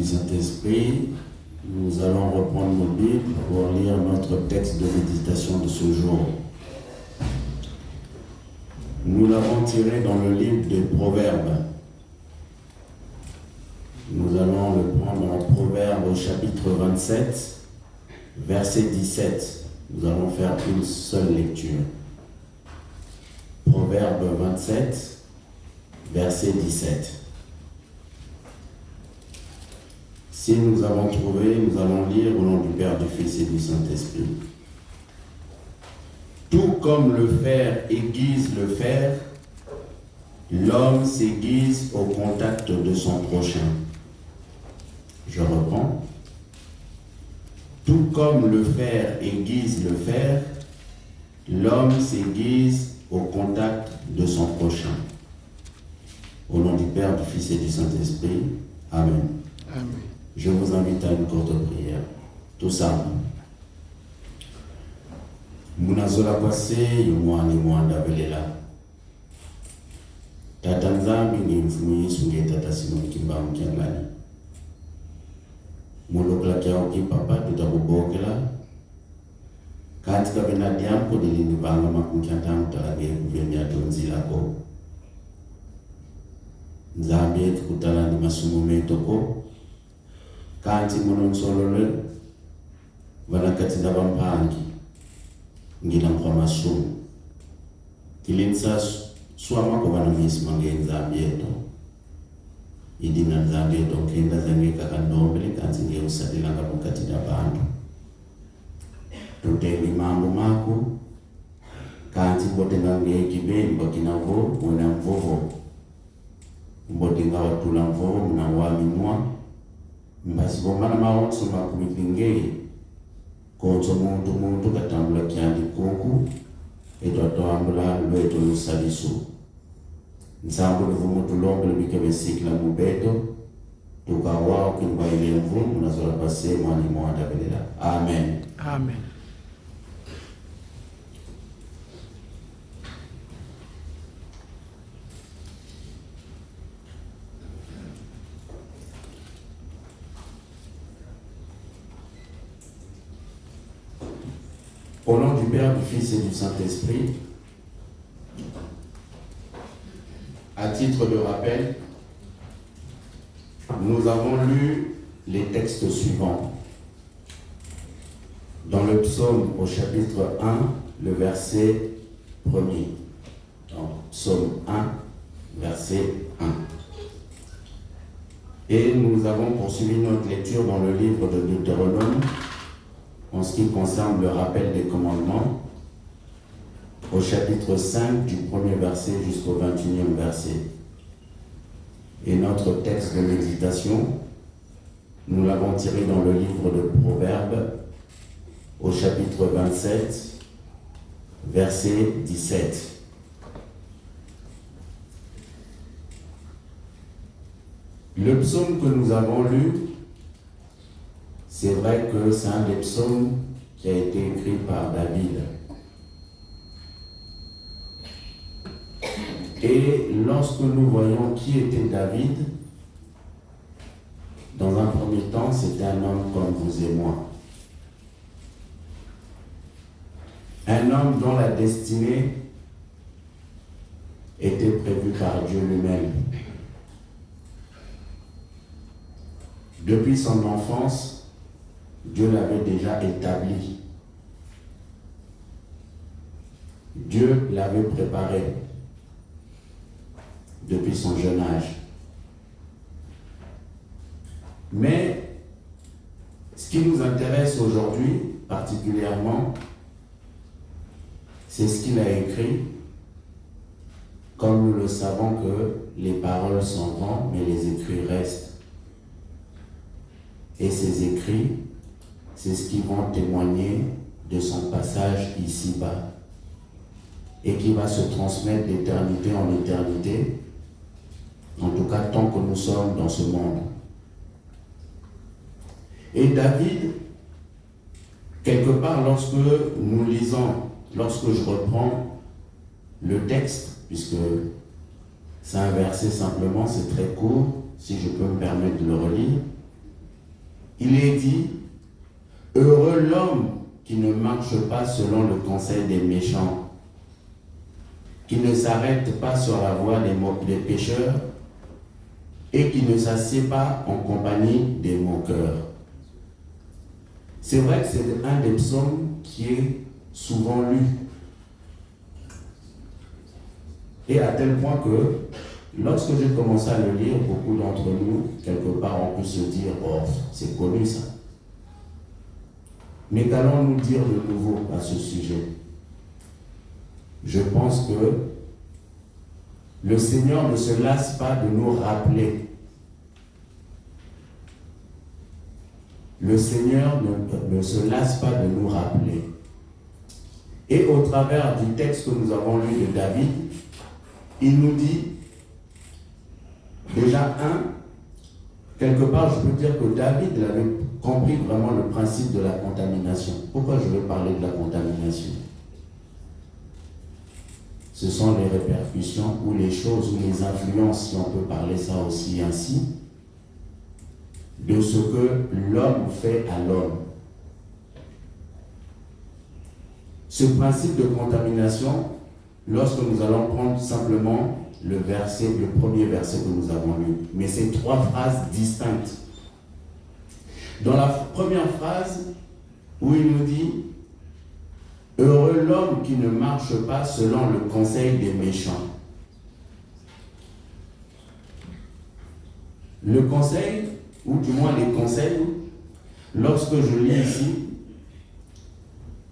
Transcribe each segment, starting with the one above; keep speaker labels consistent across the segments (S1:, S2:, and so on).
S1: du Saint-Esprit, nous allons reprendre nos Bibles pour lire notre texte de méditation de ce jour. Nous l'avons tiré dans le livre des Proverbes. Nous allons le prendre en Proverbes au chapitre 27, verset 17. Nous allons faire une seule lecture. Proverbes 27, verset 17. Si nous avons trouvé, nous allons lire au nom du Père, du Fils et du Saint-Esprit. Tout comme le fer aiguise le fer, l'homme s'aiguise au contact de son prochain. Je reprends. Tout comme le fer aiguise le fer, l'homme s'aiguise au contact de son prochain. Au nom du Père, du Fils et du Saint-Esprit. Amen.
S2: Amen.
S1: Je vous invite à une courte prière. Tout ça. Munazola kwase yumwani mwanda velela. Tata nzambi ni mfumi Yesu nge tata sino mkimba mkiangani. Mulokla kia ukipapa tutakubokela. Katika binadamu kodilini vanga makumkianta mtalage kuvemia donzi lako. Nzambi yetu kutala ni masumu metoko. Kanti mononsolole vanakati ndavampangi ngila mkwamasumu kilinsa swamako vana misimange nzambi yetu idina nzambi yetu nkenda zangeka kandombele kanti ngeusadilanga mukati na bantu tuteli mambo mako kanti mbotenga ngekibeni bakinavo wena mvovo mbotenga watula mvovo mna waminwa mbasi bomana maonso makumipingei konso muntu katambula kyandi kuku etwatwambula lwetu lusalisu nsambu luvumu tulombele bikebesikila mubeto tukawao kimbaile mvumu nazola pase mwani mwanda belela. Amen.
S2: Amen.
S1: Au nom du Père, du Fils et du Saint-Esprit, à titre de rappel, nous avons lu les textes suivants. Dans le psaume au chapitre 1, le verset 1er. Donc, psaume 1, verset 1. Et nous avons poursuivi notre lecture dans le livre de Deutéronome, en ce qui concerne le rappel des commandements, au chapitre 5 du premier verset jusqu'au 21e verset. Et notre texte de méditation, nous l'avons tiré dans le livre de Proverbes, au chapitre 27, verset 17. Le psaume que nous avons lu, c'est vrai que c'est un des psaumes qui a été écrit par David. Et lorsque nous voyons qui était David, dans un premier temps, c'était un homme comme vous et moi. Un homme dont la destinée était prévue par Dieu lui-même. Depuis son enfance, Dieu l'avait déjà établi. Dieu l'avait préparé depuis son jeune âge. Mais ce qui nous intéresse aujourd'hui particulièrement, c'est ce qu'il a écrit. Comme nous le savons que les paroles s'en vont, mais les écrits restent. Et ces écrits, c'est ce qui vont témoigner de son passage ici-bas et qui va se transmettre d'éternité en éternité, en tout cas tant que nous sommes dans ce monde. Et David, quelque part, lorsque nous lisons, lorsque je reprends le texte, puisque c'est un verset simplement, c'est très court, si je peux me permettre de le relire, il est dit, heureux l'homme qui ne marche pas selon le conseil des méchants, qui ne s'arrête pas sur la voie des pécheurs et qui ne s'assied pas en compagnie des moqueurs. C'est vrai que c'est un des psaumes qui est souvent lu. Et à tel point que, lorsque j'ai commencé à le lire, beaucoup d'entre nous, quelque part, ont pu se dire, oh, c'est connu ça. Mais qu'allons-nous dire de nouveau à ce sujet? Je pense que le Seigneur ne se lasse pas de nous rappeler. Le Seigneur ne se lasse pas de nous rappeler. Et au travers du texte que nous avons lu de David, il nous dit, déjà quelque part je peux dire que David avait compris vraiment le principe de la contamination. Pourquoi je veux parler de la contamination? Ce sont les répercussions ou les choses ou les influences, si on peut parler ça aussi ainsi, de ce que l'homme fait à l'homme. Ce principe de contamination, lorsque nous allons prendre simplement le premier verset que nous avons lu, mais c'est 3 phrases distinctes. Dans la première phrase, où il nous dit « Heureux l'homme qui ne marche pas selon le conseil des méchants ». Le conseil, ou du moins les conseils, lorsque je lis ici,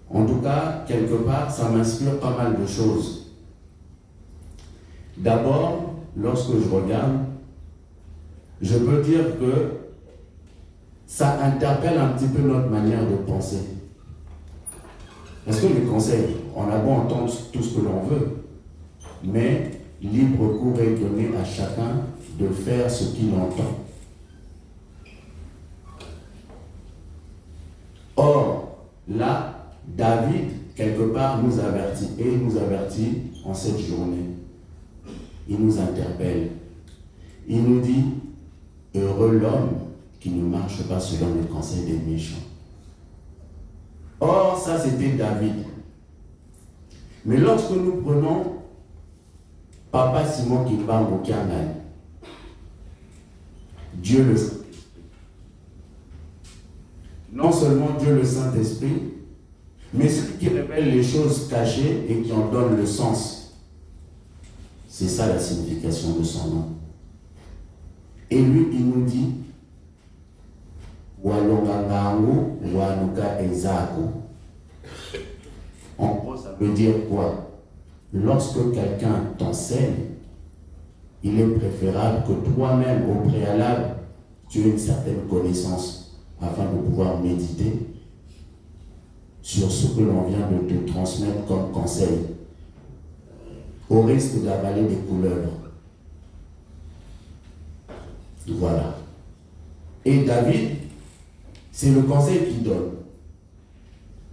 S1: en tout cas, quelque part, ça m'inspire pas mal de choses. D'abord, lorsque je regarde, je peux dire que ça interpelle un petit peu notre manière de penser. Parce que les conseils, on a beau entendre tout ce que l'on veut, mais libre cours est donné à chacun de faire ce qu'il entend. Or, là, David, quelque part, nous avertit, et il nous avertit en cette journée. Il nous interpelle. Il nous dit, heureux l'homme qui ne marche pas selon le conseil des méchants. Or, ça c'était David. Mais lorsque nous prenons Papa Simon Kimbangu Kiangan, Dieu le Saint-Esprit. Non seulement Dieu le Saint-Esprit, mais celui qui révèle les choses cachées et qui en donne le sens. C'est ça la signification de son nom. Et lui, il nous dit Walongangangu, Wanuka Ezaku. En gros, ça veut dire quoi? Lorsque quelqu'un t'enseigne, il est préférable que toi-même, au préalable, tu aies une certaine connaissance afin de pouvoir méditer sur ce que l'on vient de te transmettre comme conseil, au risque d'avaler des couleuvres. Voilà. Et David, c'est le conseil qu'il donne.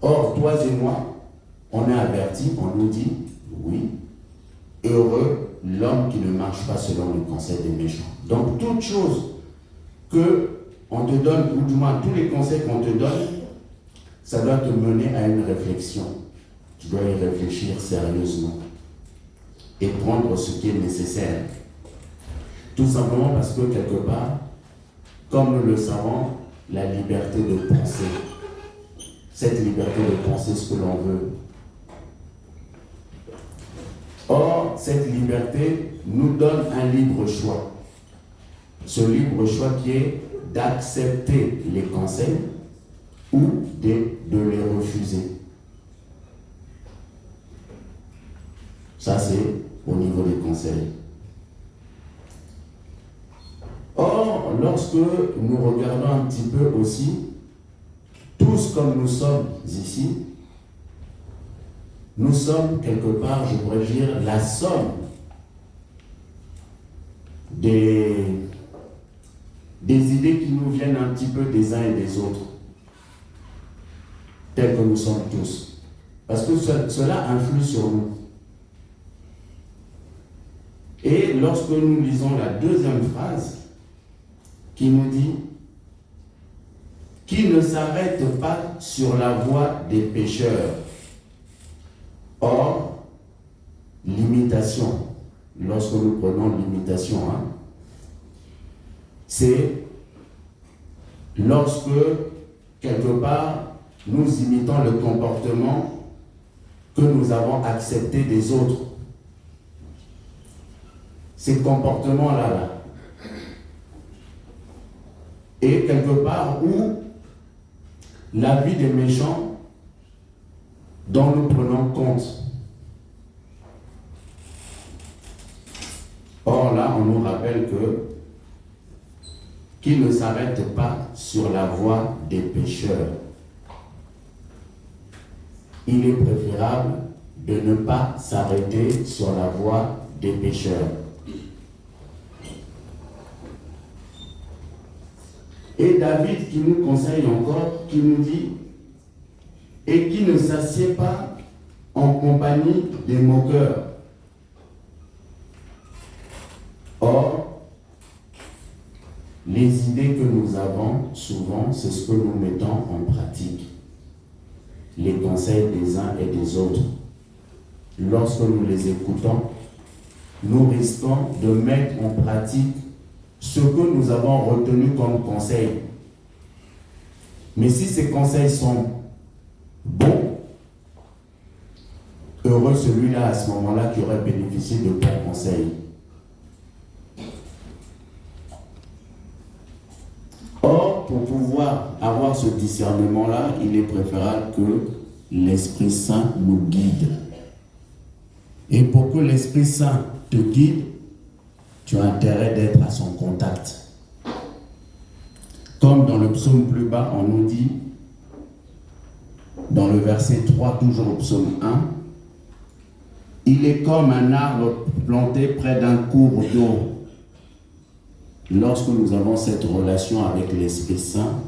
S1: Or, toi et moi, on est avertis, on nous dit, oui, heureux l'homme qui ne marche pas selon le conseil des méchants. Donc, toute chose que on te donne, ou du moins tous les conseils qu'on te donne, ça doit te mener à une réflexion. Tu dois y réfléchir sérieusement et prendre ce qui est nécessaire. Tout simplement parce que quelque part, comme nous le savons, la liberté de penser, cette liberté de penser ce que l'on veut. Or, cette liberté nous donne un libre choix. Ce libre choix qui est d'accepter les conseils ou de les refuser. Ça, c'est au niveau des conseils. Or, lorsque nous regardons un petit peu aussi, tous comme nous sommes ici, nous sommes quelque part, je pourrais dire, la somme des idées qui nous viennent un petit peu des uns et des autres, tels que nous sommes tous. Parce que cela influe sur nous. Et lorsque nous lisons la deuxième phrase, qui nous dit qui ne s'arrête pas sur la voie des pécheurs. Or, l'imitation, lorsque nous prenons l'imitation, c'est lorsque, quelque part, nous imitons le comportement que nous avons accepté des autres. Ces comportements-là. Et quelque part où la vie des méchants dont nous prenons compte. Or là, on nous rappelle qu'il ne s'arrête pas sur la voie des pécheurs. Il est préférable de ne pas s'arrêter sur la voie des pécheurs. Et David qui nous conseille encore, qui nous dit, et qui ne s'assied pas en compagnie des moqueurs. Or, les idées que nous avons, souvent, c'est ce que nous mettons en pratique. Les conseils des uns et des autres. Lorsque nous les écoutons, nous risquons de mettre en pratique ce que nous avons retenu comme conseil. Mais si ces conseils sont bons, heureux celui-là à ce moment-là qui aurait bénéficié de bons conseils. Or, pour pouvoir avoir ce discernement-là, il est préférable que l'Esprit Saint nous guide. Et pour que l'Esprit Saint te guide, tu as intérêt d'être à son contact. Comme dans le psaume plus bas, on nous dit, dans le verset 3, toujours au psaume 1, il est comme un arbre planté près d'un cours d'eau. Lorsque nous avons cette relation avec l'Esprit Saint,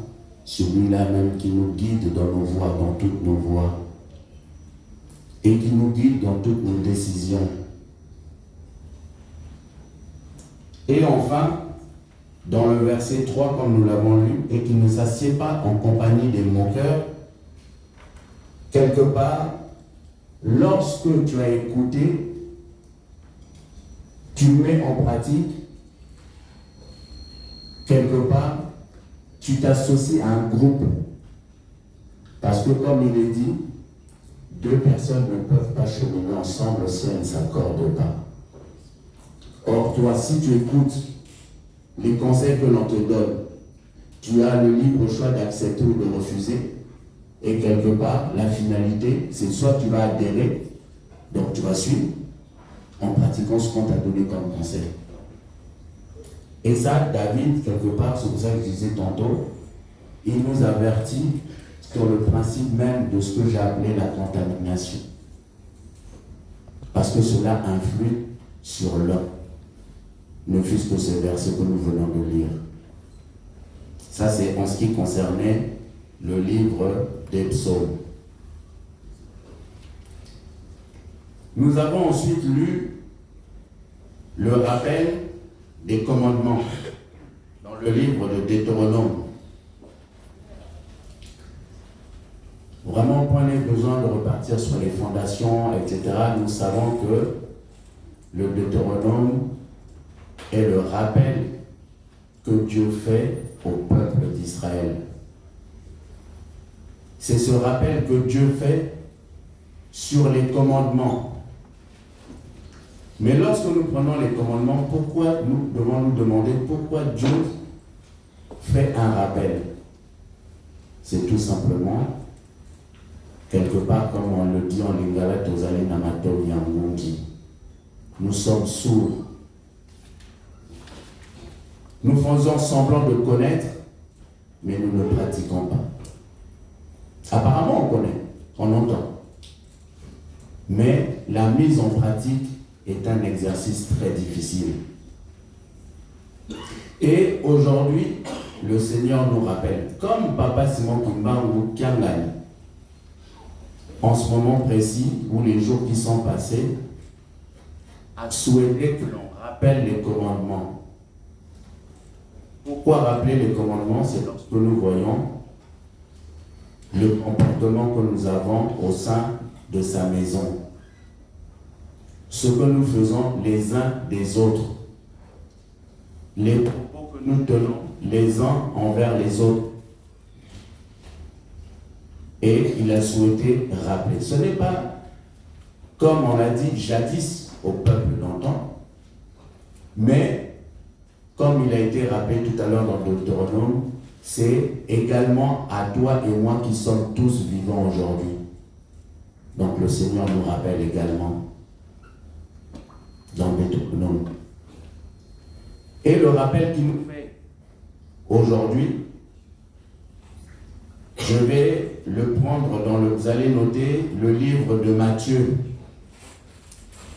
S1: celui-là même qui nous guide dans nos voies, dans toutes nos voies, et qui nous guide dans toutes nos décisions. Et enfin, dans le verset 3, comme nous l'avons lu, et qui ne s'assied pas en compagnie des moqueurs, quelque part, lorsque tu as écouté, tu mets en pratique, quelque part, tu t'associes à un groupe. Parce que comme il est dit, deux personnes ne peuvent pas cheminer ensemble si elles ne s'accordent pas. Or, toi, si tu écoutes les conseils que l'on te donne, tu as le libre choix d'accepter ou de refuser. Et quelque part, la finalité, c'est soit tu vas adhérer, donc tu vas suivre, en pratiquant ce qu'on t'a donné comme conseil. Et ça, David, quelque part, c'est pour ça que je disais tantôt, il nous avertit sur le principe même de ce que j'ai appelé la contamination. Parce que cela influe sur l'homme. Ne fût-ce que ce verset que nous venons de lire. Ça, c'est en ce qui concernait le livre des psaumes. Nous avons ensuite lu le rappel des commandements dans le livre de Deutéronome. Vraiment, point n'est besoin de repartir sur les fondations, etc. Nous savons que le Deutéronome est le rappel que Dieu fait au peuple d'Israël. C'est ce rappel que Dieu fait sur les commandements. Mais lorsque nous prenons les commandements, pourquoi nous devons nous demander pourquoi Dieu fait un rappel? C'est tout simplement, quelque part, comme on le dit en lingala, tozali na matoi ya ngungi. Nous sommes sourds. Nous faisons semblant de connaître, mais nous ne pratiquons pas. Apparemment, on connaît, on entend. Mais la mise en pratique est un exercice très difficile. Et aujourd'hui, le Seigneur nous rappelle, comme Papa Simon Kumbangu Kiangani, en ce moment précis, ou les jours qui sont passés, a souhaité que l'on rappelle les commandements. Pourquoi rappeler les commandements? C'est lorsque nous voyons le comportement que nous avons au sein de sa maison, ce que nous faisons les uns des autres, les propos que nous tenons les uns envers les autres. Et il a souhaité rappeler. Ce n'est pas, comme on l'a dit jadis au peuple d'antan, mais comme il a été rappelé tout à l'heure dans Deutéronome, c'est également à toi et moi qui sommes tous vivants aujourd'hui. Donc le Seigneur nous rappelle également dans Deutéronome. Et le rappel qu'il nous fait aujourd'hui, je vais le prendre dans vous allez noter le livre de Matthieu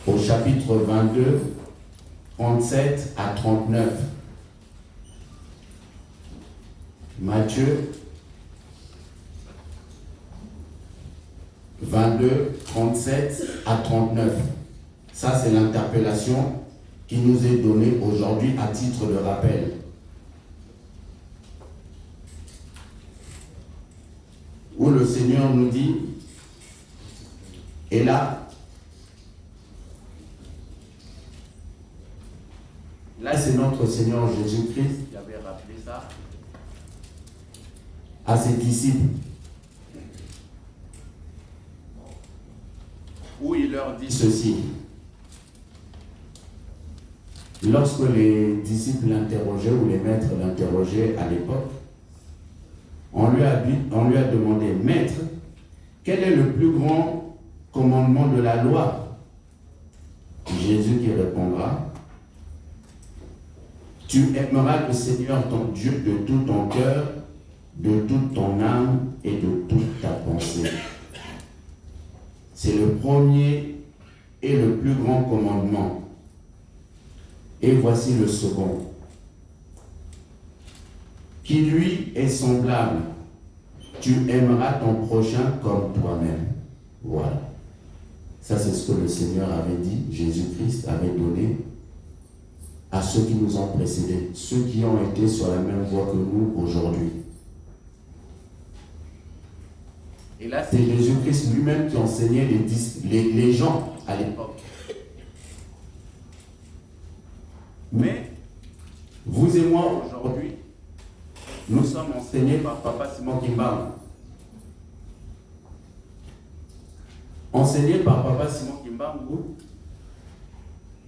S1: au chapitre 22, 37 à 39. Matthieu 22, 37 à 39. Ça, c'est l'interpellation qui nous est donnée aujourd'hui à titre de rappel. Où le Seigneur nous dit, et là c'est notre Seigneur Jésus-Christ qui avait rappelé ça à ses disciples, où il leur dit ceci. Lorsque les disciples l'interrogeaient, ou les maîtres l'interrogeaient à l'époque, on lui a demandé, Maître, quel est le plus grand commandement de la loi? Jésus qui répondra, tu aimeras le Seigneur ton Dieu de tout ton cœur, de toute ton âme et de toute ta pensée. C'est le premier et le plus grand commandement. Et voici le second, qui lui est semblable. Tu aimeras ton prochain comme toi-même. Voilà. Ça, c'est ce que le Seigneur avait dit, Jésus-Christ avait donné à ceux qui nous ont précédés, ceux qui ont été sur la même voie que nous aujourd'hui. Et là, c'est Jésus-Christ lui-même qui enseignait les gens à l'époque. Mais, vous et moi aujourd'hui, nous sommes enseignés par Papa Simon Kimbangu. Enseigné par Papa Simon Kimbangu,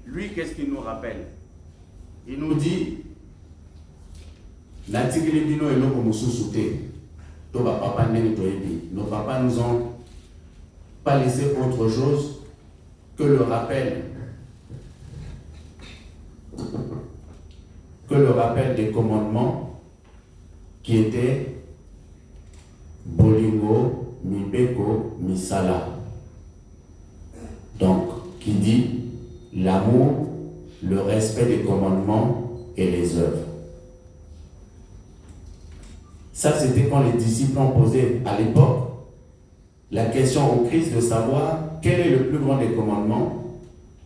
S1: lui, qu'est-ce qu'il nous rappelle? Il nous dit, nos papas nous ont pas laissé autre chose que le rappel des commandements qui étaient Bolingo, Mibeko, Misala. Donc, qui dit l'amour, le respect des commandements et les œuvres. Ça, c'était quand les disciples ont posé à l'époque la question au Christ de savoir quel est le plus grand des commandements.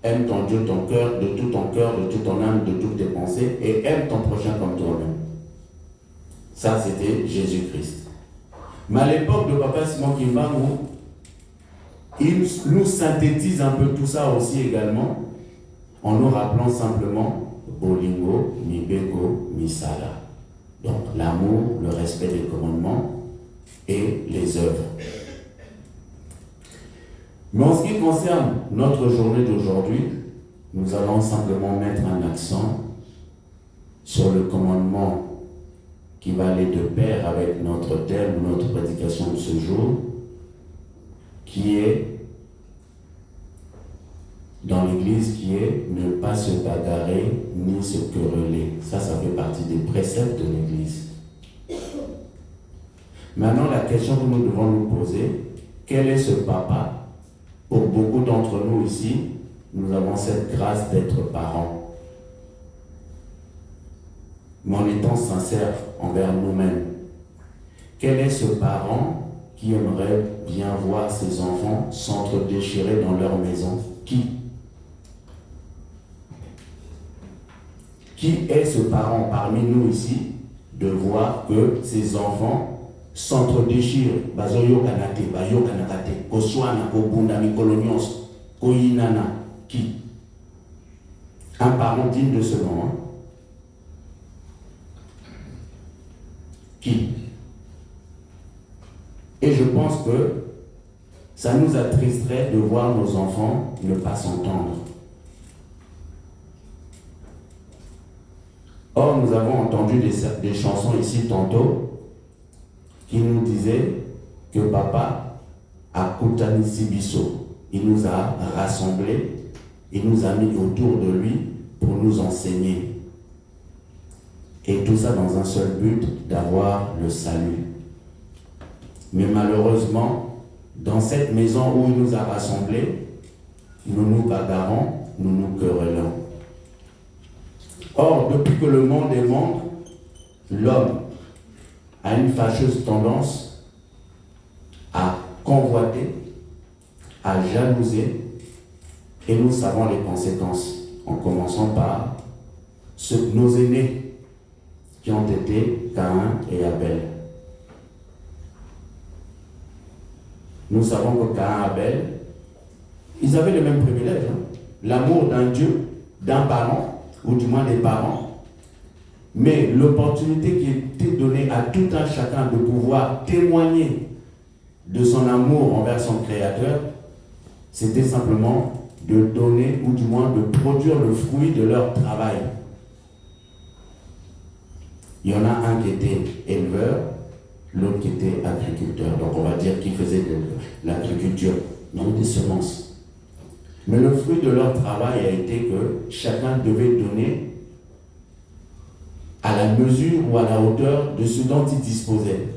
S1: Aime ton Dieu, ton cœur, de tout ton cœur, de toute ton âme, de toutes tes pensées, et aime ton prochain comme toi-même. Ça, c'était Jésus-Christ. Mais à l'époque de Papa Simon Kimbangu, il nous synthétise un peu tout ça aussi également, en nous rappelant simplement Bolingo, Mibeko, Misala. Donc l'amour, le respect des commandements et les œuvres. Mais en ce qui concerne notre journée d'aujourd'hui, nous allons simplement mettre un accent sur le commandement qui va aller de pair avec notre thème, notre prédication de ce jour, qui est dans l'Église, qui est ne pas se bagarrer ni se quereller. Ça fait partie des préceptes de l'Église. Maintenant, la question que nous devons nous poser, quel est ce papa? Pour beaucoup d'entre nous ici, nous avons cette grâce d'être parents. Mais en étant sincères envers nous-mêmes, quel est ce parent qui aimerait bien voir ses enfants s'entre-déchirer dans leur maison? Qui est ce parent parmi nous ici de voir que ses enfants s'entre-déchire, bazoyo kanate, bayo kanakate, koswana, kobunda, mikolonios, koyinana, qui? Un parent digne de ce nom. Hein? Qui? Et je pense que ça nous attristerait de voir nos enfants ne pas s'entendre. Or, nous avons entendu des chansons ici tantôt qui nous disaient que papa a Koutani Sibiso. Il nous a rassemblés, il nous a mis autour de lui pour nous enseigner. Et tout ça dans un seul but, d'avoir le salut. Mais malheureusement, dans cette maison où il nous a rassemblés, nous nous bagarrons, nous nous querellons. Or, depuis que le monde est monde, l'homme a une fâcheuse tendance à convoiter, à jalouser, et nous savons les conséquences, en commençant par nos aînés qui ont été Caïn et Abel. Nous savons que Caïn et Abel, ils avaient le même privilège, hein? L'amour d'un Dieu, d'un parent, ou du moins des parents, mais l'opportunité qui était donnée à tout un chacun de pouvoir témoigner de son amour envers son Créateur, c'était simplement de donner, ou du moins de produire le fruit de leur travail. Il y en a un qui était éleveur, l'autre qui était agriculteur. Donc on va dire qu'il faisait de l'agriculture, non des semences. Mais le fruit de leur travail a été que chacun devait donner à la mesure ou à la hauteur de ce dont il disposait.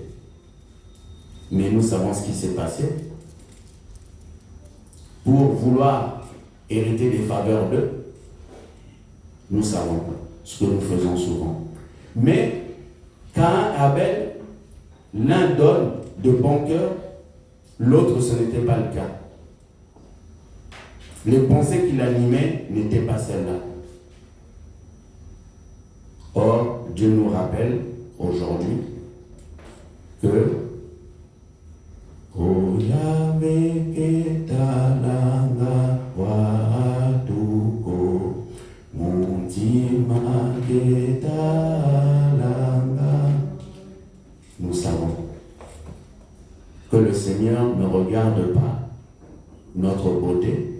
S1: Mais nous savons ce qui s'est passé. Pour vouloir hériter des faveurs d'eux, nous savons ce que nous faisons souvent. Mais Caïn et Abel, l'un donne de bon cœur, l'autre ce n'était pas le cas. Les pensées qui l'animaient n'étaient pas celles-là. Or, Dieu nous rappelle aujourd'hui que nous savons que le Seigneur ne regarde pas notre beauté,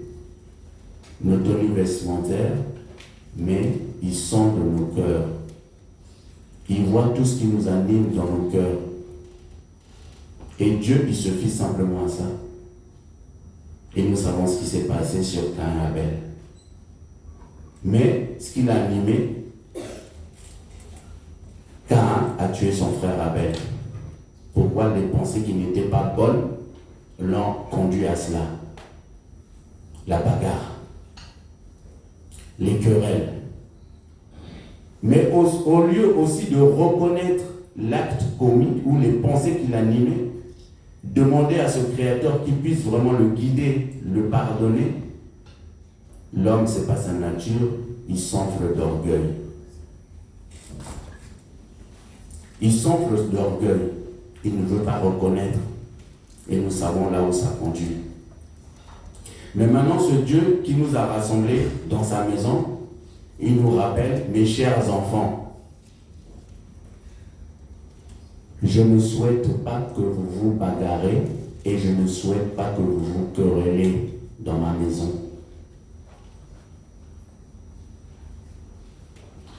S1: nos tenues vestimentaires, mais il sonde nos cœurs. Il voit tout ce qui nous anime dans nos cœurs. Et Dieu, il se fie simplement à ça. Et nous savons ce qui s'est passé sur Caïn et Abel. Mais ce qui l'a animé, Caïn a tué son frère Abel. Pourquoi les pensées qui n'étaient pas bonnes l'ont conduit à cela? La bagarre, les querelles. Mais au lieu aussi de reconnaître l'acte commis ou les pensées qui l'animaient, demander à ce Créateur qu'il puisse vraiment le guider, le pardonner, l'homme, ce n'est pas sa nature, il s'enfle d'orgueil. Il s'enfle d'orgueil, il ne veut pas reconnaître, et nous savons là où ça conduit. Mais maintenant, ce Dieu qui nous a rassemblés dans sa maison, il nous rappelle, mes chers enfants, je ne souhaite pas que vous vous bagarrez et je ne souhaite pas que vous vous querellez dans ma maison.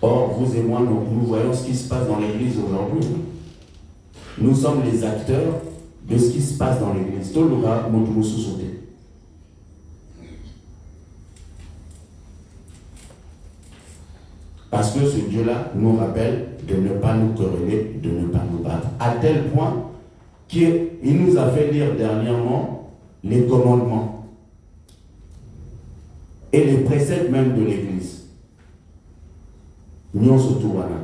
S1: Or, vous et moi, nous voyons ce qui se passe dans l'église aujourd'hui. Nous sommes les acteurs de ce qui se passe dans l'église. Tout le gars, nous sous-sauter. Parce que ce Dieu-là nous rappelle de ne pas nous quereller, de ne pas nous battre. À tel point qu'il nous a fait lire dernièrement les commandements et les préceptes même de l'Église. Nous surtout, voilà.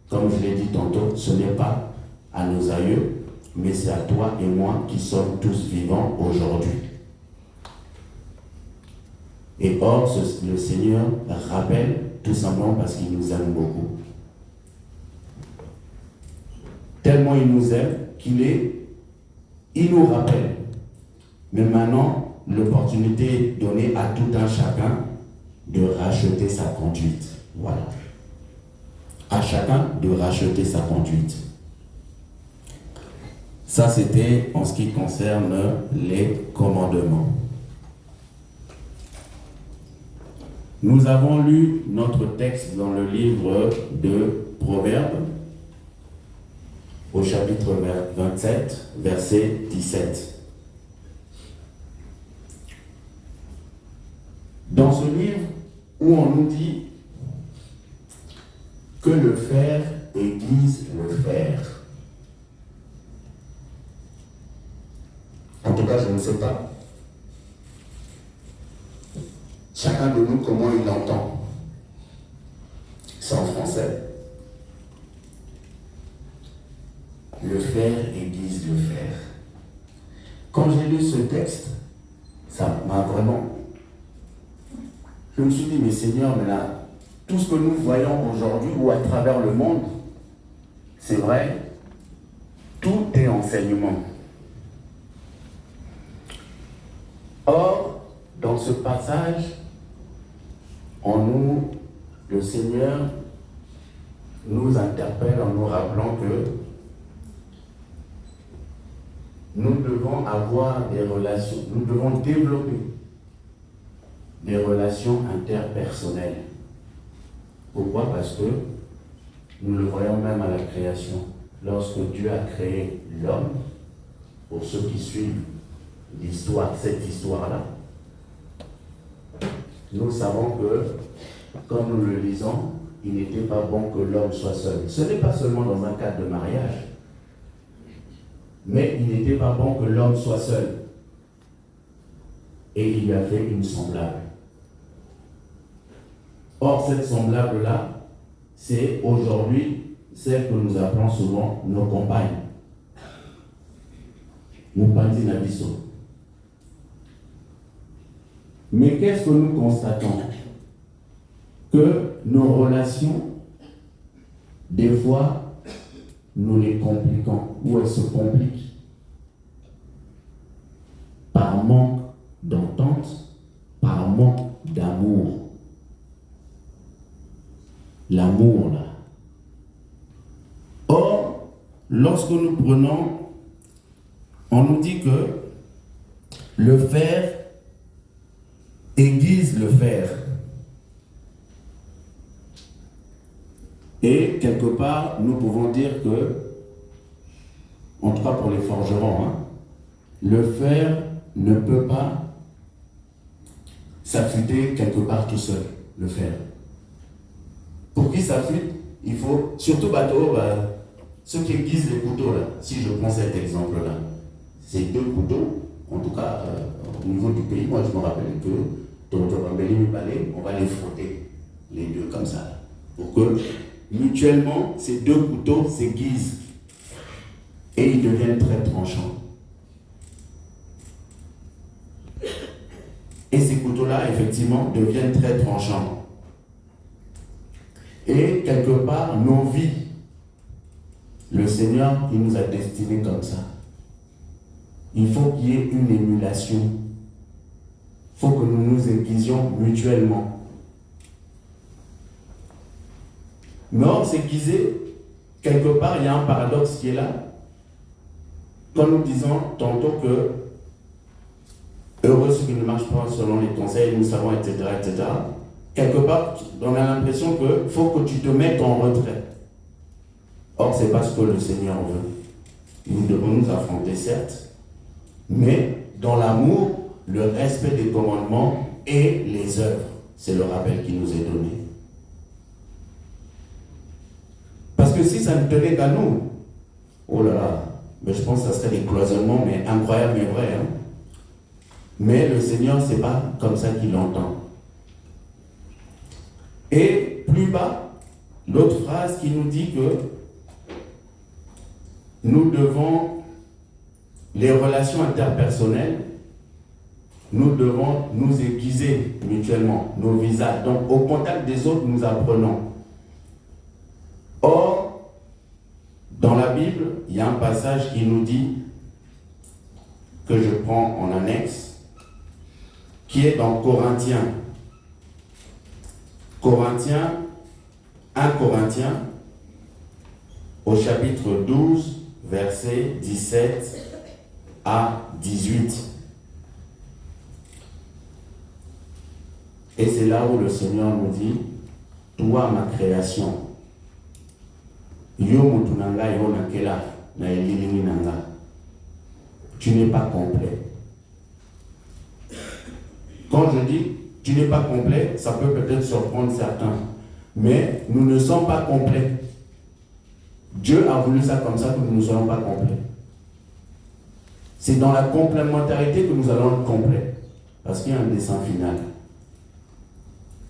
S1: Comme je l'ai dit tantôt, ce n'est pas à nos aïeux, mais c'est à toi et moi qui sommes tous vivants aujourd'hui. Et or, le Seigneur rappelle tout simplement parce qu'il nous aime beaucoup. Tellement il nous aime il nous rappelle. Mais maintenant, l'opportunité est donnée à tout un chacun de racheter sa conduite. Voilà. À chacun de racheter sa conduite. Ça, c'était en ce qui concerne les commandements. Nous avons lu notre texte dans le livre de Proverbes, au chapitre 27, verset 17. Dans ce livre où on nous dit que le fer aiguise le fer. En tout cas, je ne sais pas. Chacun de nous, comment il l'entend. C'est en français. Le fer aiguise le fer. Quand j'ai lu ce texte, ça m'a vraiment... Je me suis dit, mais Seigneur, mais là, tout ce que nous voyons aujourd'hui ou à travers le monde, c'est vrai, tout est enseignement. Or, dans ce passage, le Seigneur nous interpelle en nous rappelant que nous devons avoir des relations, nous devons développer des relations interpersonnelles. Pourquoi? Parce que nous le voyons même à la création. Lorsque Dieu a créé l'homme, pour ceux qui suivent cette histoire-là, nous savons que, comme nous le lisons, il n'était pas bon que l'homme soit seul. Ce n'est pas seulement dans un cadre de mariage, mais il n'était pas bon que l'homme soit seul. Et il lui a fait une semblable. Or, cette semblable-là, c'est aujourd'hui celle que nous appelons souvent nos compagnes. Mupandi Nabiso. Mais qu'est-ce que nous constatons? Que nos relations, des fois, nous les compliquons, ou elles se compliquent par manque d'entente, par manque d'amour. L'amour, là. Or, lorsque nous prenons, on nous dit que le fer aiguise le fer. Et quelque part, nous pouvons dire que, en tout cas pour les forgerons, le fer ne peut pas s'affûter quelque part tout seul, le fer. Pour qu'il s'affûte, il faut, surtout bateau, ceux qui aiguisent les couteaux, là, si je prends cet exemple-là, ces deux couteaux, en tout cas au niveau du pays, moi je me rappelle que on va les frotter, les deux comme ça, pour que mutuellement ces deux couteaux s'aiguisent et ils deviennent très tranchants. Et ces couteaux-là, effectivement, deviennent très tranchants. Et quelque part, nos vies, le Seigneur, il nous a destinés comme ça. Il faut qu'il y ait une émulation. Il faut que nous nous aiguisions mutuellement. Mais or, s'aiguiser, quelque part, il y a un paradoxe qui est là. Quand nous disons tantôt que heureux ceux qui ne marchent pas selon les conseils, nous savons, etc., etc., quelque part, on a l'impression qu'il faut que tu te mettes en retrait. Or, ce n'est pas ce que le Seigneur veut. Nous devons nous affronter, certes, mais dans l'amour, le respect des commandements et les œuvres. C'est le rappel qui nous est donné. Parce que si ça ne tenait qu'à nous, oh là là, mais je pense que ça serait des cloisonnements, mais incroyables, mais vrais. Hein? Mais le Seigneur, ce n'est pas comme ça qu'il l'entend. Et plus bas, l'autre phrase qui nous dit que nous devons, les relations interpersonnelles, nous devons nous aiguiser mutuellement, nos visages. Donc, au contact des autres, nous apprenons. Or, dans la Bible, il y a un passage qui nous dit, que je prends en annexe, qui est dans Corinthiens. Corinthiens, 1 Corinthiens, au chapitre 12, versets 17 à 18. Et c'est là où le Seigneur nous dit, toi ma création, yo mutunanga yo nakela na elilini nanga, tu n'es pas complet. Quand je dis tu n'es pas complet, ça peut peut-être surprendre certains, mais nous ne sommes pas complets. Dieu a voulu ça comme ça que nous ne soyons pas complets. C'est dans la complémentarité que nous allons être complets, parce qu'il y a un dessein final.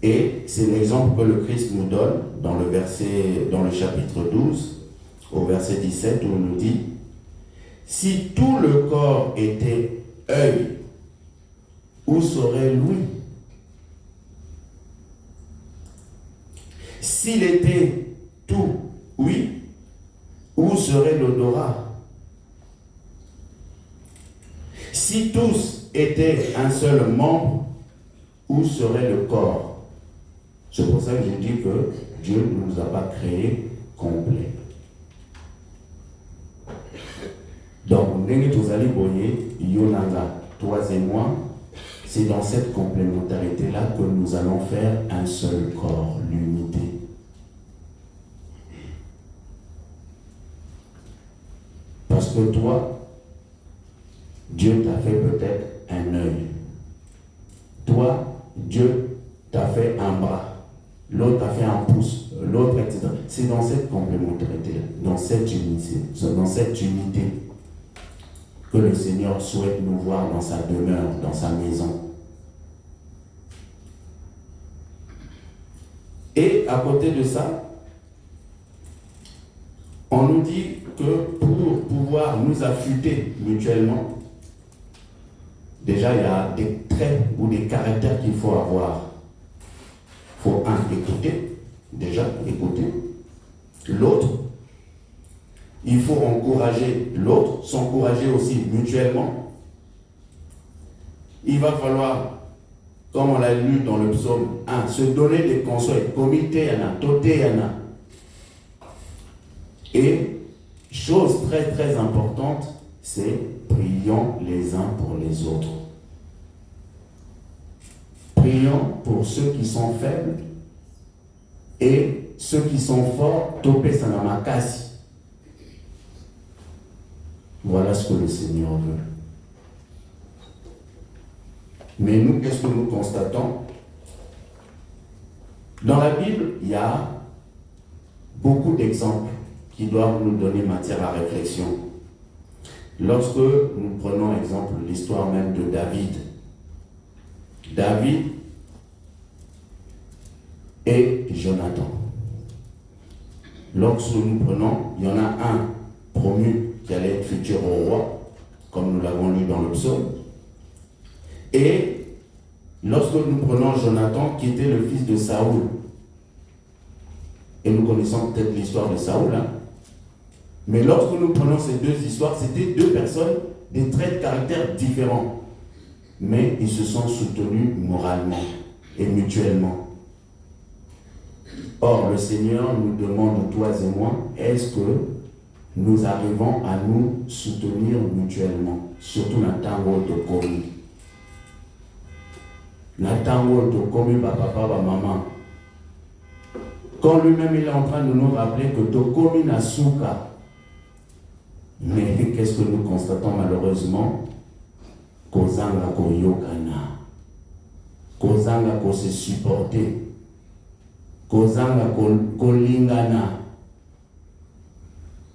S1: Et c'est l'exemple que le Christ nous donne dans le chapitre 12, au verset 17, où il nous dit, si tout le corps était œil, où serait l'ouïe? S'il était tout ouïe, où serait l'odorat? Si tous étaient un seul membre, où serait le corps? C'est pour ça que je dis que Dieu ne nous a pas créés complets. Donc, toi et moi, c'est dans cette complémentarité-là que nous allons faire un seul corps, l'unité. Parce que toi, Dieu t'a fait peut-être un œil. Toi, Dieu t'a fait un bras. L'autre a fait un pouce, l'autre, etc. C'est dans cette complémentarité, dans cette unité que le Seigneur souhaite nous voir dans sa demeure, dans sa maison. Et à côté de ça, on nous dit que pour pouvoir nous affûter mutuellement, déjà il y a des traits ou des caractères qu'il faut avoir. Il faut écouter, déjà écouter. L'autre, il faut encourager l'autre, s'encourager aussi mutuellement. Il va falloir, comme on l'a lu dans le psaume 1, se donner des conseils. Comité yana, toté yana. Et, chose très très importante, c'est prions les uns pour les autres. Prions pour ceux qui sont faibles et ceux qui sont forts, topé sanamakasi. Voilà ce que le Seigneur veut. Mais nous, qu'est-ce que nous constatons? Dans la Bible, il y a beaucoup d'exemples qui doivent nous donner matière à réflexion. Lorsque nous prenons exemple l'histoire même de David, David et Jonathan. Lorsque nous prenons, il y en a un promu qui allait être futur roi, comme nous l'avons lu dans le psaume. Et lorsque nous prenons Jonathan, qui était le fils de Saoul, et nous connaissons peut-être l'histoire de Saoul, hein? Mais lorsque nous prenons ces deux histoires, c'était deux personnes, des traits de caractère différents. Mais ils se sont soutenus moralement et mutuellement. Or, le Seigneur nous demande, toi et moi, est-ce que nous arrivons à nous soutenir mutuellement, surtout dans le tango de Komi. Dans le tango de Komi, papa, maman. Quand lui-même il est en train de nous rappeler que Tokomi n'a souka. Mais qu'est-ce que nous constatons malheureusement? Kozanga ko yokana, kozanga ko se supporter, kozanga ko lingana.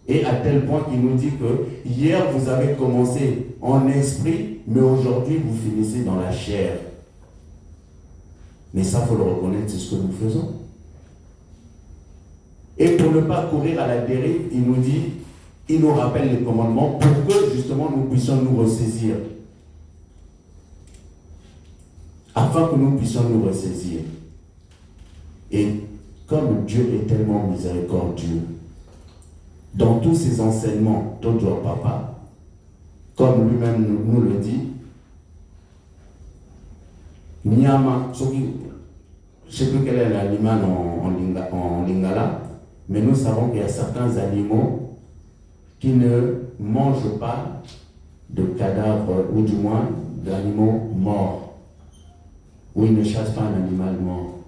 S1: Et à tel point qu'il nous dit que hier vous avez commencé en esprit, mais aujourd'hui vous finissez dans la chair. Mais ça, il faut le reconnaître, c'est ce que nous faisons. Et pour ne pas courir à la dérive, il nous dit, il nous rappelle les commandements pour que justement nous puissions nous ressaisir. Afin que nous puissions nous ressaisir. Et comme Dieu est tellement miséricordieux, dans tous ses enseignements, Tojo Papa, comme lui-même nous le dit, Nyama, je ne sais plus quel est l'animal en lingala, mais nous savons qu'il y a certains animaux qui ne mangent pas de cadavres, ou du moins d'animaux morts, ou ils ne chassent pas un animal mort.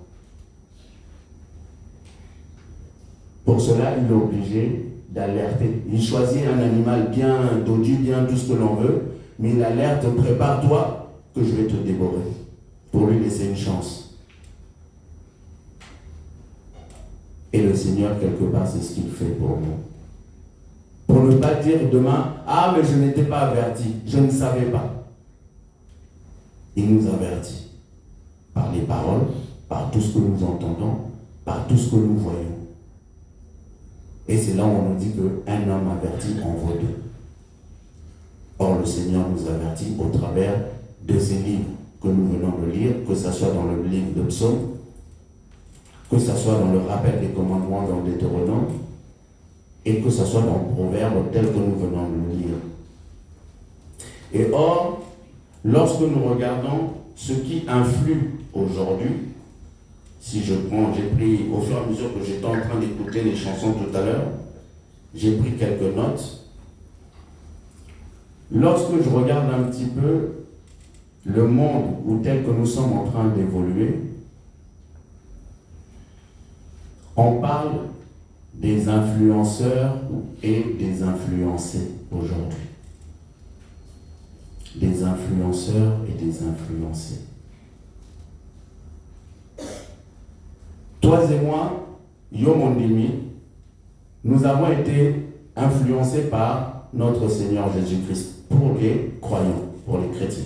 S1: Pour cela, il est obligé d'alerter. Il choisit un animal bien dodu, bien tout ce que l'on veut, mais il alerte, prépare-toi que je vais te dévorer, pour lui laisser une chance. Et le Seigneur, quelque part, c'est ce qu'il fait pour nous. Pour ne pas dire demain, ah, mais je n'étais pas averti, je ne savais pas. Il nous avertit par les paroles, par tout ce que nous entendons, par tout ce que nous voyons. Et c'est là où on nous dit qu'un homme averti en vaut deux. Or, le Seigneur nous avertit au travers de ces livres que nous venons de lire, que ce soit dans le livre de Psaumes, que ce soit dans le rappel des commandements dans Deutéronome, et que ce soit dans le Proverbe tel que nous venons de le lire. Et or, lorsque nous regardons ce qui influe aujourd'hui, si j'ai pris, au fur et à mesure que j'étais en train d'écouter les chansons tout à l'heure, j'ai pris quelques notes. Lorsque je regarde un petit peu le monde où tel que nous sommes en train d'évoluer, on parle des influenceurs et des influencés aujourd'hui. Des influenceurs et des influencés. Toi et moi, Yomondimi, nous avons été influencés par notre Seigneur Jésus-Christ pour les croyants, pour les chrétiens.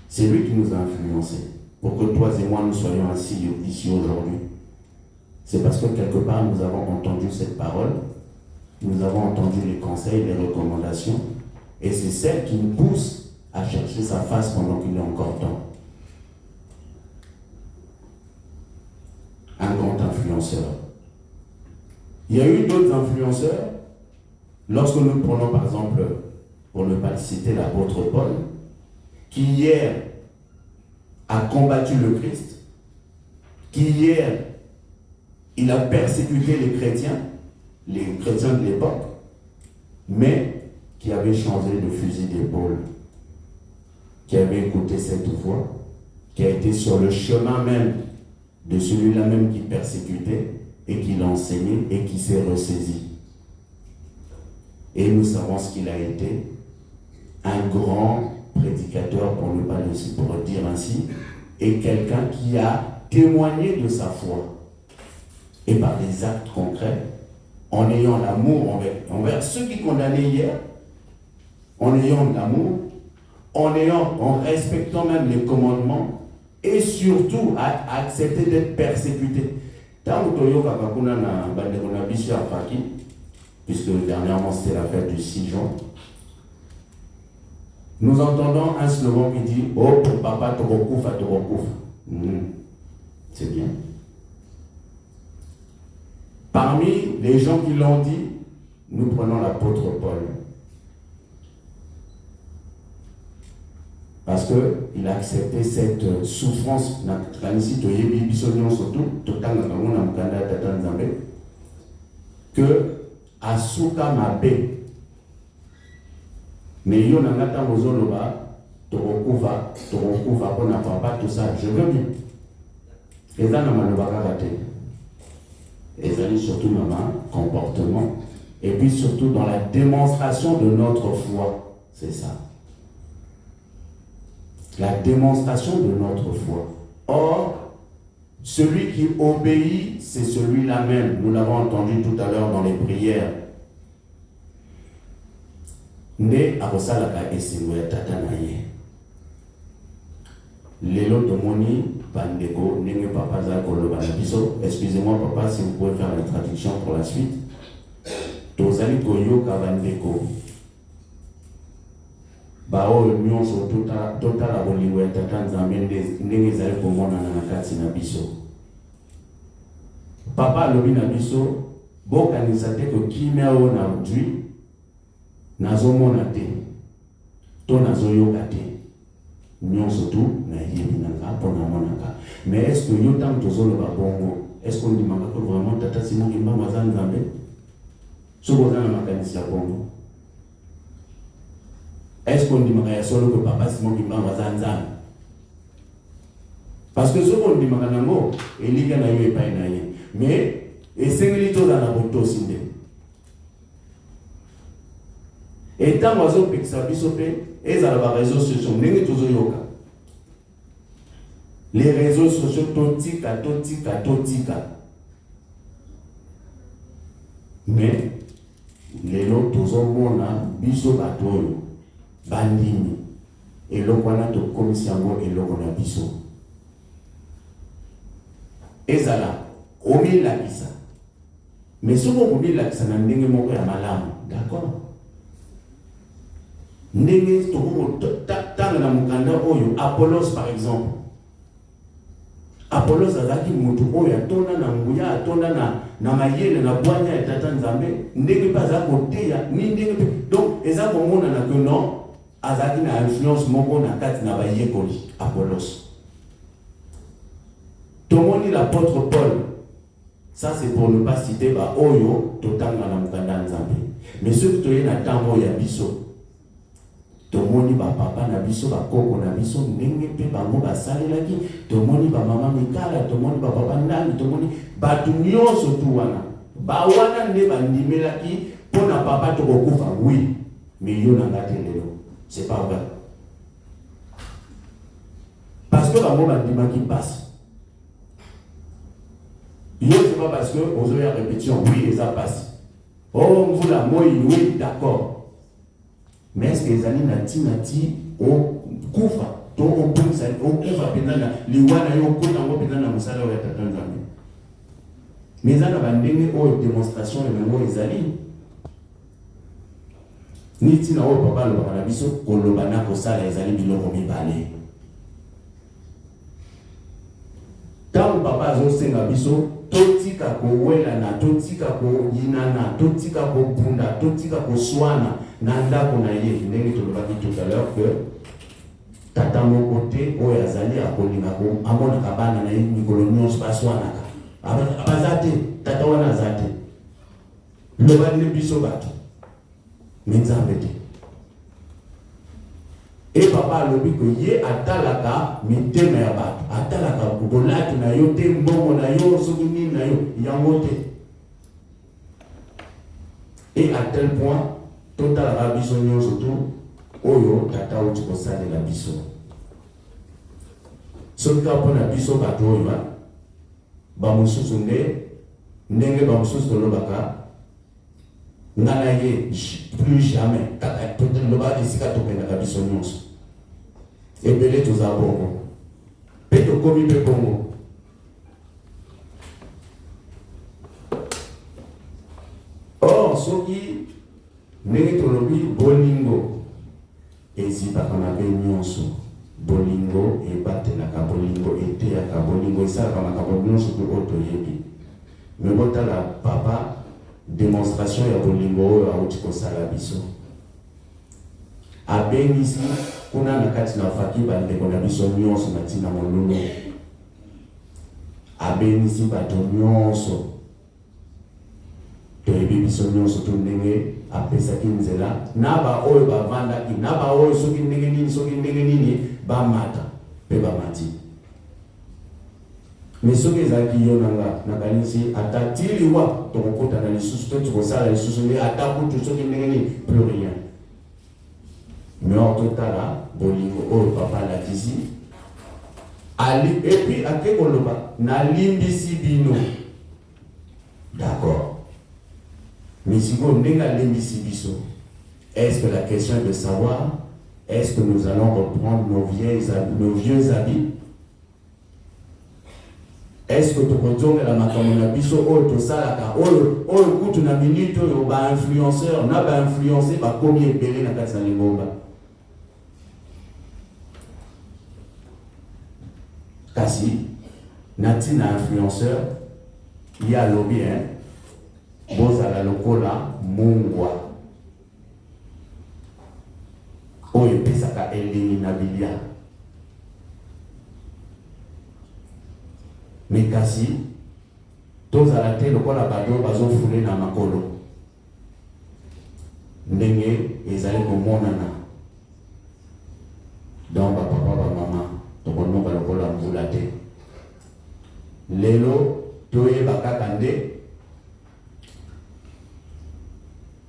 S1: C'est lui qui nous a influencés pour que toi et moi nous soyons assis ici aujourd'hui. C'est parce que quelque part nous avons entendu cette parole, nous avons entendu les conseils, les recommandations, et c'est celle qui nous pousse à chercher sa face pendant qu'il est encore temps. Un grand influenceur. Il y a eu d'autres influenceurs, lorsque nous prenons par exemple, pour ne pas citer l'apôtre Paul, qui hier a combattu le Christ, qui hier il a persécuté les chrétiens de l'époque, mais qui avait changé de fusil d'épaule, qui avait écouté cette voix, qui a été sur le chemin même de celui-là même qui persécutait et qui l'enseignait et qui s'est ressaisi. Et nous savons ce qu'il a été, un grand prédicateur, pour ne pas le dire ainsi, et quelqu'un qui a témoigné de sa foi, et par des actes concrets, en ayant l'amour envers ceux qui condamnaient hier, en ayant de l'amour, en respectant même les commandements, et surtout à accepter d'être persécuté. Puisque dernièrement c'était la fête du 6 juin, nous entendons un slogan qui dit « Oh, pour papa, te recouvre, te recouvre. » C'est bien. Parmi les gens qui l'ont dit, nous prenons l'apôtre Paul. Parce qu'il a accepté cette souffrance que Asuka Mabe, mais yo nangata mozoloba, torokuva, pona papa, tout ça, je veux bien. Et ça n'a pas raté. Et ça dit surtout dans un comportement, et puis surtout dans la démonstration de notre foi. C'est ça. La démonstration de notre foi. Or, celui qui obéit, c'est celui-là même. Nous l'avons entendu tout à l'heure dans les prières. Ne akosalaka esengo ya tata na ye. Lelo tomoni bandeko nenge papa za koloba na biso. Excusez-moi papa si vous pouvez faire la traduction pour la suite. Tozali koyoka bandeko. Bao nyonso totala bolingo ya tata nzambe ndenge ezali komona na kati na biso. Papa alobi na biso bokanisa te ko kimia oyo na ujui nazomona te to nazoyoka te nyonso tu nayebi nanga mpo namonaka. Mais est-ce que yo ntango tozoloba bongo est-ce qu'on ndimaka ko vraiment tata Simon Kimbangu aza nzambe soki oza na makanisi ya bongo? Est-ce qu'on ndimaka ya solo que papa Simon Kimbangu aza nzambe? Parce que soki ondimaka nango elika na yo epai na ye, mais esengeli tozala na botosi nde. Etango azopekisa biso mpe ezala ba réseaux sociaux ndenge tozoyoka. Les réseaux sociaux totika. Mais lelo tozomona biso bato oyo bandimi eloko wana tokomisi yango eloko na biso. Ezala omilakisa, mais soki okomilakisa na ndenge moko ya malamu, d'accord. Ndenge tokotanga na mokanda oyo Apollos par exemple. Apollos azaki mutu oyo atonda na nguya, atonda na mayele na bwanya ya tata nzambe, ndenge pa za koteya ni ndenge pe. Donc eza komona na que non azaki na influence moko na kati na bayekoli Apollos. Tomoni l'apôtre Paul, ça c'est pour ne pas citer ba oyo totanga na mokanda nzambe. Mais ceux qui toye na tango ya biso tomoni ba papa na biso ba koko na biso ndenge pe bango basalelaki, tomoni ba mama mikala, tomoni ba papa ndani, tomoni batu nyonso tu wana ba wana nde bandimelaki pona papa tokokufa. Oui, mais yo na ngate lelo c'est pas vrai, parce que bango bandimaki passe. Yo c'est pas parce que aux autres répétition oui et ça passe. Oh vous la moi oui d'accord. Mais est-ce que les années nati au kufa to au punsa au kufa pendana liwana yo ko nango pendana musala ya tata nzambe. Mais ça na bandenge o démonstration le même ezali. Ni tina o papa lo bana biso koloba na ko sala ezali biloko mibale. Tant papa zo senga biso totika ko wela na totika ko yinana totika ko bunda totika ko swana na ndako na ye ndenge tolobaki tout à l'heure que tata moko te oyo azali akolinga ko amonaka bana na ye mikolo nyonso baswanaka abaza te tata wana aza te lobani biso bato me nzambe te. Et papa alobi ko ye atalaka mitema ya bato, atalaka bolatu na yo te, mbongo na yo, soki nini na yo yango te. Et à tel point totalaka biso nyonso tu oyo tata uti kosalela biso. Soki kapo na biso bato oyo bamosusu ndenge bamosusu tolobaka ngana ye plus jamais kaka peut-être loba esika tokendaka biso nyonso ebele toza bongo mpe tokomi mpe bongo. Or soki ndenge tolobi bolingo ezipaka mabe nyonso, bolingo ebatelaka, bolingo eteyaka, bolingo esalaka makambo nyonso to oyo toyebi. Me botala papa démonstration ya bolingo oyo auti kosala biso. Abengisi kuna na kati na faki bandeko na biso nyonso na ntina molulu. Abengisi bato nyonso toyebi biso nyonso tu ndenge apesaki nzela na ba oyo bavandaki na ba oyo soki ndenge nini bamata mpe bamati. Mais soki ezalaki yo nanga nakanisi atatiliwa tokokota na lisusu to tukosala lisusu nde atakutu soki ndenge nini plus rien. Mais en totala bolingo oyo papa lakisi ali et puis ake koloba nalimbisi bino. D'accord. Mais si vous n'avez biso, est-ce que la question est de savoir, est-ce que nous allons reprendre nos vieux habits? Est-ce que tu retournes à la makamona biso oyo salaka oyo kutu na minute oyo ba influenceur na ba influencer ba komi ebele na kati na lingomba? Kasi nati na influenceur il y a lobby hein. bozala lokola mungwa oyo epesaka elengi na bilia. Mais kasi tozala te lokola bato bazofule na makolo ndenge ezali komonana. Donc papa bamama tokonoka lokola mvula te. Lelo toyeba kaka nde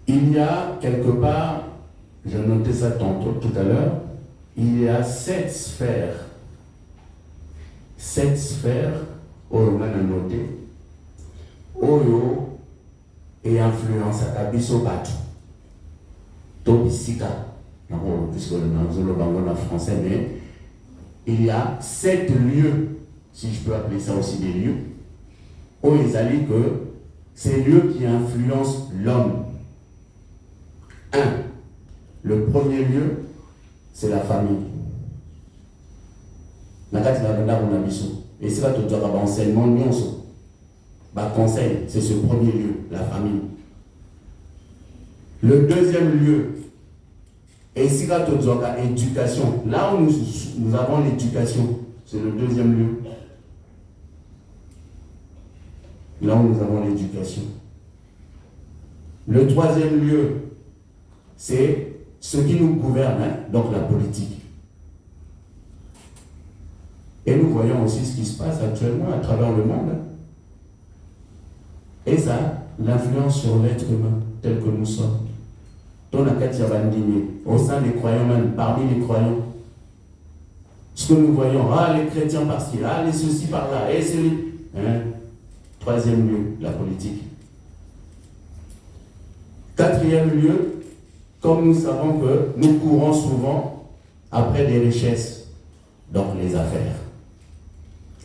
S1: il y a quelque part, je notais ça tantôt tout à l'heure, il y a 7 sphères. 7 sphères, oyo ngana noté, oyo et influence à biso bato. To bisika, puisque le bango en français, mais il y a 7 lieux, si je peux appeler ça aussi des lieux, où ils allaient que ces lieux qui influencent l'homme. 1. Le premier lieu, c'est la famille. Et c'est là que tu as enseignement, conseil, c'est ce premier lieu, la famille. Le deuxième lieu, et c'est là que tu as éducation. Là où nous avons l'éducation, c'est le deuxième lieu. Là où nous avons l'éducation. Le troisième lieu, c'est ce qui nous gouverne, hein, donc la politique. Et nous voyons aussi ce qui se passe actuellement à travers le monde. Hein. Et ça, l'influence sur l'être humain tel que nous sommes. Au sein des croyants même, parmi les croyants. Ce que nous voyons, les chrétiens par-ci, les ceci par-là, et celui. Hein. Troisième lieu, la politique. Quatrième lieu, comme nous savons que nous courons souvent après des richesses, donc les affaires.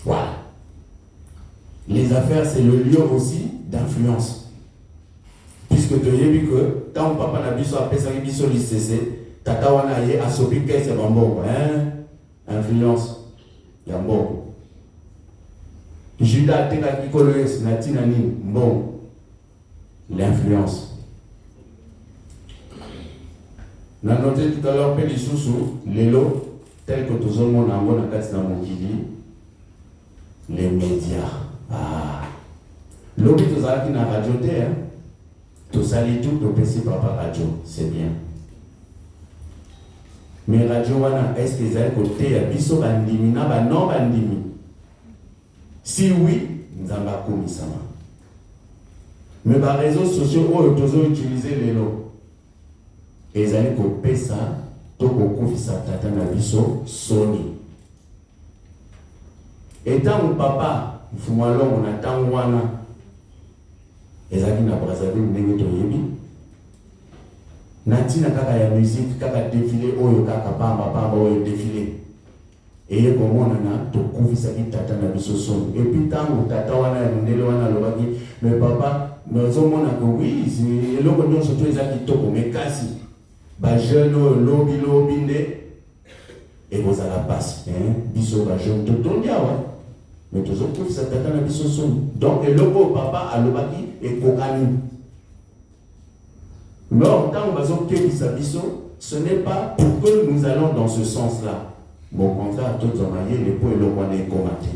S1: Voilà. Les affaires, c'est le lieu aussi d'influence. Puisque tu as vu que quand papa n'a biso appelé ça biso lycée, tata wana ye asopi que c'est bon, hein? Influence. Yambo. Judas teka kikoloes natina ni bon. L'influence. On a noté tout à l'heure Peli Soussou, l'élo, tel que tous les monde en les médias. L'objet de ça qui n'a radio, tout ça, tout le PC par radio, c'est bien. Mais radio, est-ce que ça côté à biso bandimi, non bandimi? Si oui, nous avons commis ça. Mais les réseaux sociaux, ils ont utilisé l'élo. Et ils allaient couper ça, tout au coup, ça tata na biso, Sony. Et tant mon papa, il faut moi l'homme, on attend wana. Et ça qui n'a pas savé, on n'est pas yebi. Natina kaka ya musique, kaka défilé, oyo kaka pamba, oyo défilé. Et comment on a tout coup, ça qui tata na biso, Sony. Et puis tant mon tata wana, on est wana l'obaki, mais papa, nous sommes là que oui, c'est l'homme qui surtout les acquis toko, mais casse. Ba jeune lobby et vous à la passe hein biso ba jeune tout dia ouais mais tous autres ça tata na biso son donc et lobo papa a lobaki et kokani non tant bazo ke bisa biso ce n'est pas pour que nous allons dans ce sens là bon contraire tout zamaye les points le connaît commenté.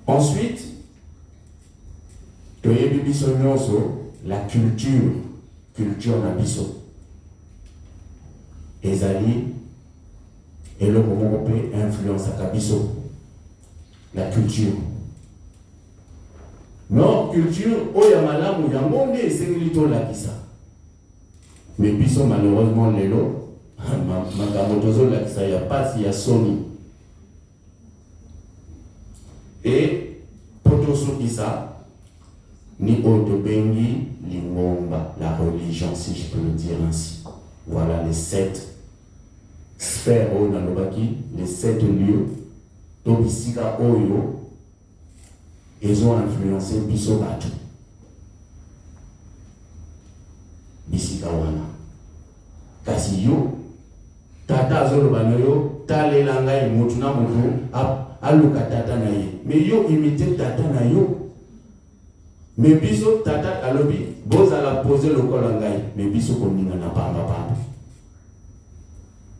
S1: Ensuite toye biso nyonso la culture nabiso. Ezali, et le moment on peut influencer à Kabiso. La culture. Non, culture, oya malamu ya monde, c'est lito la kisa. Mais biso malheureusement lelo, makamotozo la kisa ya pas ya Sony. Et potoso kisa, ni Otobengi, Lingomba, la religion, si je peux le dire ainsi. Voilà les 7 sphères les 7 lieux. Tobisika Oyo, ils ont influencé Bisobatu. Bisika Wana. Kasi yo, tata zolo banoyo, tale langai mutuna mutu, aluka tata na ye. Mais yo imite tata na yo. Mais biso tata alobi, boza la poser le col en gaï. Mais biso koninga na pamba pamba.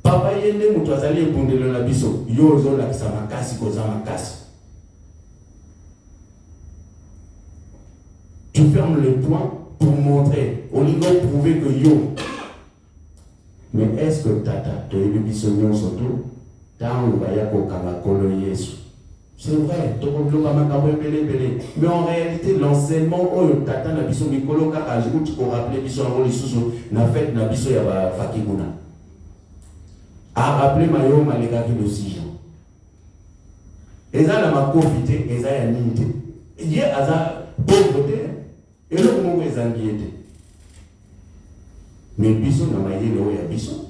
S1: Papa yende mutu azali ebundelo na biso, yo ozo lakisa makasi koza makasi. Tu fermes le point pour montrer, au lieu de prouver que yo. Mais est-ce que tata, tu es biso nyon soto, tant ou baya ko kama kolo yesu. C'est vrai, mais en réalité, l'enseignement, oh, tata na biso mikolo kaka ajoute pour rappeler biso en lisusu na fête na biso ya ba fakiguna. A rappeler mayo maleka ki le 6 jours. Eza na makofite, eza ya ninte. Ye aza pauvreté, et le moko eza ngiete. Mais biso na mayele o ya biso,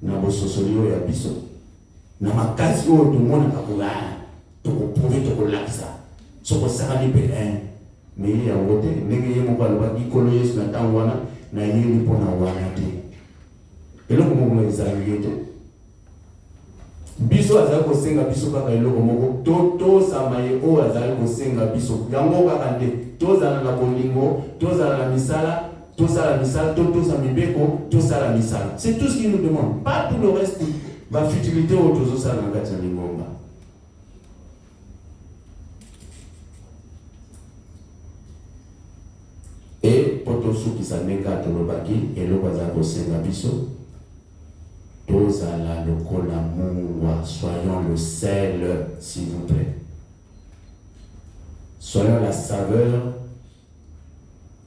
S1: na bososoli o ya biso, na makasi o to mona kakola. Pour prouver que l'aksa so ko sara ni ben mais il y a wote ndenge yemo kwa loba ikolo yesu na tangwana na yeli pona wana te eloko moko ezaliyete biso azali kosenga biso kaka eloko moko to samaye o azali kosenga biso yango kaka nde tozala na bolingo tozala na misala tosala misala tosa mibeko tosala misala. C'est tout ce qu'il nous demande, pas tout le reste va futilité o tozosala na kati ya lingomba. Et pour tous ceux qui s'en écartent le baki, et le bazar senga biso, tous à la locola mungwa, soyons le sel, s'il vous plaît. Soyons la saveur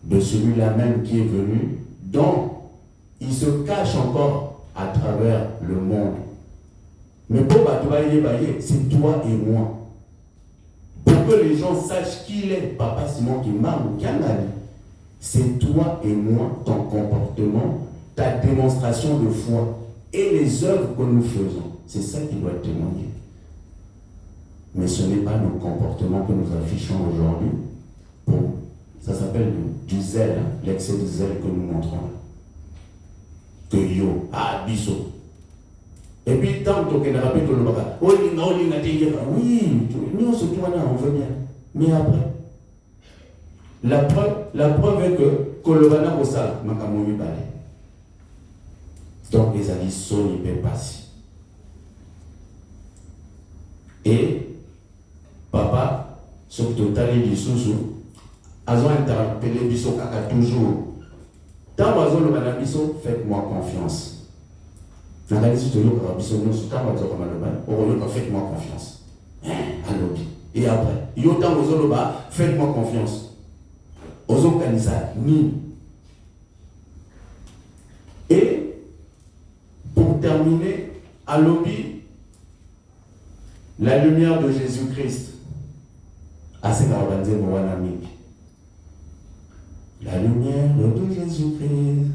S1: de celui-là même qui est venu, dont il se cache encore à travers le monde. Mais pour c'est toi et moi. Pour que les gens sachent qui il est, Papa Simon qui m'a ou qui a c'est toi et moi, ton comportement, ta démonstration de foi et les œuvres que nous faisons. C'est ça qui doit témoigner. Mais ce n'est pas nos comportements que nous affichons aujourd'hui. Ça s'appelle du zèle, l'excès de zèle que nous montrons. Que yo, biso. Et puis, tant que tu as rappelé que le baka, oui, nous, ce qui on veut bien. Mais après, la preuve est que Kolobana Bosal, Makamomi Bale. Donc, les amis sont hyper passés. Et, papa, ce que tu as dit, Sousou, a interpellé Bisso Kaka toujours. Tant que le Bana Bisso, faites-moi confiance. Faites-moi confiance. Et après, faites-moi confiance. Et pour terminer, à l'obi, la lumière de Jésus-Christ. La lumière de Jésus-Christ.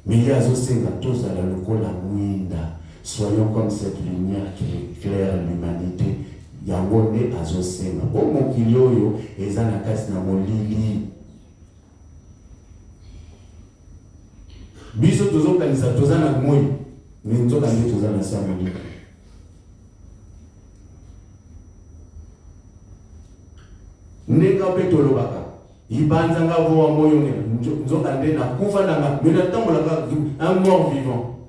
S1: Mais il y a aussi tous à la locola mouinda. Soyons comme cette lumière qui éclaire l'humanité. Yangone azosenga bomo kilioyo ezana kasi na molili biso tozokanisa tozana moi minzo kandi tozana sa molili nenga petolo baka ibanza nga vo moyo nzo kandi na kufa na mais tambola un mort vivant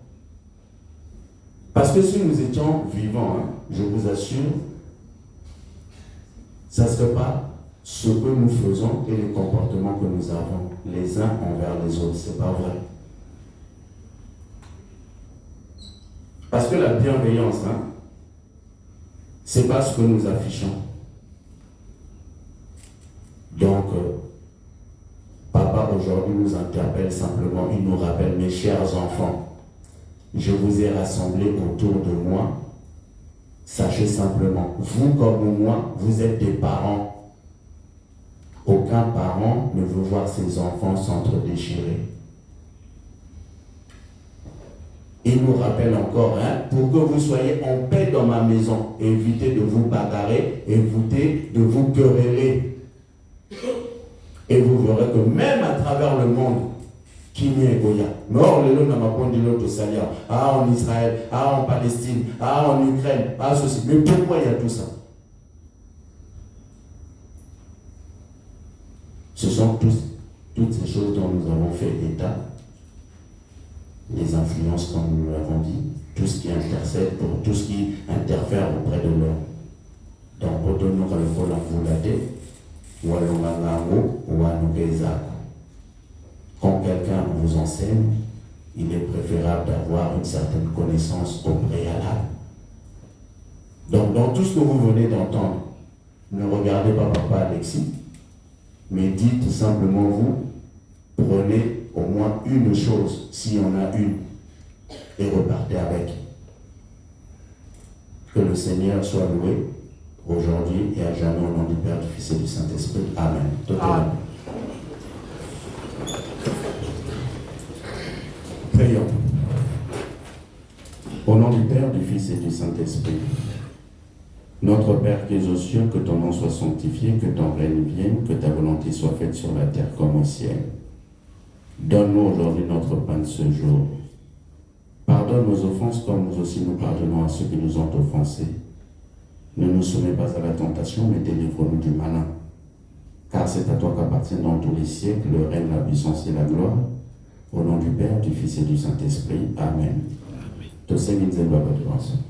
S1: parce que si nous étions vivants je vous assure ça ne serait pas ce que nous faisons et les comportements que nous avons les uns envers les autres. Ce n'est pas vrai. Parce que la bienveillance, ce n'est pas ce que nous affichons. Donc, Papa aujourd'hui nous interpelle simplement, il nous rappelle, mes chers enfants, je vous ai rassemblés autour de moi. Sachez simplement, vous comme moi, vous êtes des parents. Aucun parent ne veut voir ses enfants s'entre-déchirer. Il nous rappelle encore, pour que vous soyez en paix dans ma maison, évitez de vous bagarrer, évitez de vous quereller. Et vous verrez que même à travers le monde, Non, le n'a pas de l'autre salia. Ah, en Israël, ah, en Palestine, ah, en Ukraine, ah, ceci. Mais pourquoi il y a tout ça? Ce sont toutes ces choses dont nous avons fait état, les influences, comme nous l'avons dit, tout ce qui intercède, pour tout ce qui interfère auprès de l'homme. Donc, pour nous, quand il faut l'envoulader, ou à l'ongangango, ou à l'ongezako. Quand quelqu'un vous enseigne, il est préférable d'avoir une certaine connaissance au préalable. Donc, dans tout ce que vous venez d'entendre, ne regardez pas Papa Alexis, mais dites simplement vous, prenez au moins une chose, s'il y en a une, et repartez avec. Que le Seigneur soit loué aujourd'hui et à jamais au nom du Père, du Fils et du Saint-Esprit. Amen. Totalement. Prions. Au nom du Père, du Fils et du Saint-Esprit. Notre Père qui es aux cieux, que ton nom soit sanctifié, que ton règne vienne, que ta volonté soit faite sur la terre comme au ciel. Donne-nous aujourd'hui notre pain de ce jour. Pardonne nos offenses comme nous aussi nous pardonnons à ceux qui nous ont offensés. Ne nous soumets pas à la tentation, mais délivre-nous du malin. Car c'est à toi qu'appartiennent dans tous les siècles le règne, la puissance et la gloire. Au nom du Père, du Fils et du Saint-Esprit. Amen. Amen.